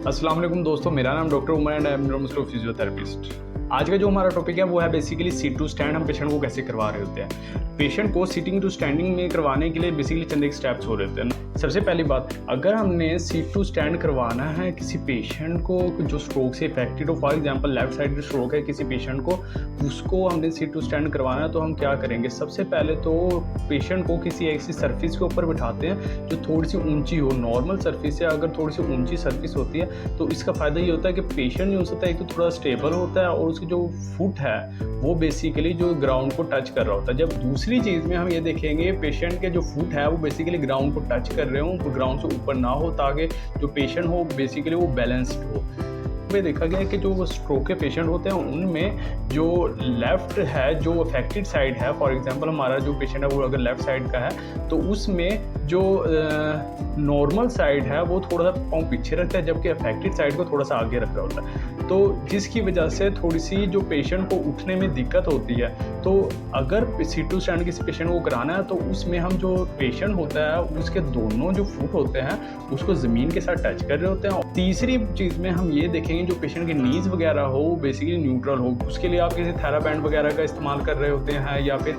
अस्सलाम वालेकुम दोस्तों, मेरा नाम doctor Umar and I am neuromuscular physiotherapist. आज का जो हमारा टॉपिक है वो है बेसिकली सीट टू स्टैंड हम पेशेंट को कैसे करवा रहे होते हैं। पेशेंट को सीटिंग टू स्टैंडिंग में करवाने के लिए बेसिकली चंद एक स्टेप्स हो रहे होते हैं। सबसे पहली बात, अगर हमने सीट टू स्टैंड करवाना है किसी पेशेंट को जो स्ट्रोक से इफेक्टेड हो, for example left side stroke है किसी पेशेंट को, उसको हमने सीट टू स्टैंड करवाना है तो हम क्या करेंगे। सबसे पहले तो पेशेंट को किसी ऐसी सर्फिस के ऊपर बिठाते हैं जो थोड़ी सी ऊंची हो। नॉर्मल सर्फिस से अगर थोड़ी सी ऊंची सर्फिस होती है तो इसका फ़ायदा ये होता है कि पेशेंट जो होता है एक तो थोड़ा स्टेबल होता है और उसकी जो फुट है वो बेसिकली जो ग्राउंड को टच कर रहा होता है। जब दूसरी चीज़ में हम ये देखेंगे पेशेंट के जो फुट है वो बेसिकली ग्राउंड को टच कर रहे हो, ग्राउंड से ऊपर ना हो, ताकि जो पेशेंट हो बेसिकली वो बैलेंस्ड हो। में देखा गया है कि जो स्ट्रोक के पेशेंट होते हैं उनमें जो लेफ़्ट है, जो अफेक्टेड साइड है, फॉर एग्जांपल हमारा जो पेशेंट है वो अगर लेफ़्ट साइड का है तो उसमें जो नॉर्मल साइड है वो थोड़ा सा पाँव पीछे रखता है, जबकि अफेक्टेड साइड को थोड़ा सा आगे रखा होता है। तो जिसकी वजह से थोड़ी सी जो पेशेंट को उठने में दिक्कत होती है। तो अगर सीट टू स्टैंड किसी पेशेंट को कराना है तो उसमें हम जो पेशेंट होता है उसके दोनों जो फुट होते हैं उसको ज़मीन के साथ टच कर रहे होते हैं। और तीसरी चीज़ में हम ये देखेंगे जो पेशेंट की नीज़ वगैरह हो बेसिकली न्यूट्रल हो। उसके लिए आप किसी थेराबैंड वगैरह का इस्तेमाल कर रहे होते हैं या फिर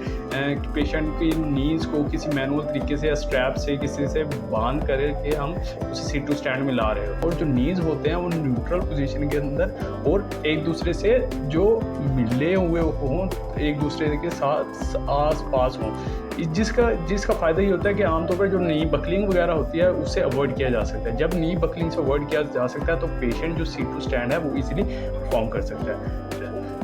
पेशेंट की नीज़ को किसी मैनुअल तरीके से या स्ट्रैप से किसी से बांध करके हम उसे सीट टू स्टैंड में ला रहे हो। और जो नीज़ होते हैं वो न्यूट्रल पोजीशन के अंदर और एक दूसरे से जो मिले हुए हों, एक दूसरे के साथ आस पास हों। जिसका फ़ायदा ये होता है कि आमतौर पर जो नी बकलिंग वगैरह होती है उससे अवॉइड किया जा सकता है। जब नी बकलिंग से अवॉइड किया जा सकता है तो पेशेंट जो सीट टू स्टैंड है वो इजीली परफॉर्म कर सकता है।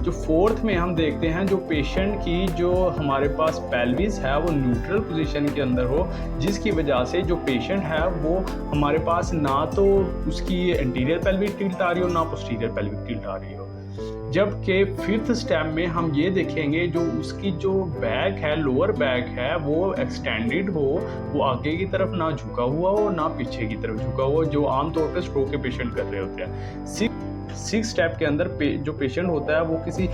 जो फोर्थ में हम देखते हैं जो पेशेंट की जो हमारे पास पेल्विस है वो न्यूट्रल पोजीशन के अंदर हो, जिसकी वजह से जो पेशेंट है वो हमारे पास ना तो उसकी एंटीरियर पेल्विक टिल्ट आ रही हो ना पोस्टीरियर पेल्विक टिल्ट आ रही हो। जबकि फिफ्थ स्टेप में हम ये देखेंगे जो उसकी जो बैक है, लोअर बैक है, वो एक्सटेंडेड हो, वो आगे की तरफ ना झुका हुआ हो ना पीछे की तरफ झुका हुआ, जो आमतौर पर स्ट्रोक के पेशेंट कर रहे होते हैं। सिक्स स्टेप के अंदर जो पेशेंट होता है वो किसी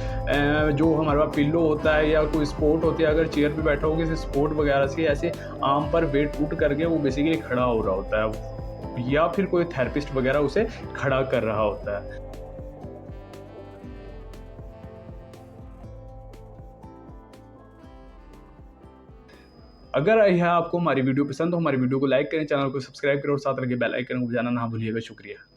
जो हमारे पास पिल्लो होता है या कोई स्पोर्ट होती है, अगर चेयर पे बैठा हो किसी स्पोर्ट वगैरह से ऐसे आर्म पर वेट पुट करके वो बेसिकली खड़ा हो रहा होता है या फिर कोई थेरेपिस्ट वगैरह उसे खड़ा कर रहा होता है। अगर यह आपको हमारी वीडियो पसंद हो, हमारी वीडियो को लाइक करें, चैनल को सब्सक्राइब करें और साथ लगे बेल आइकन को बजाना ना भूलिएगा। शुक्रिया।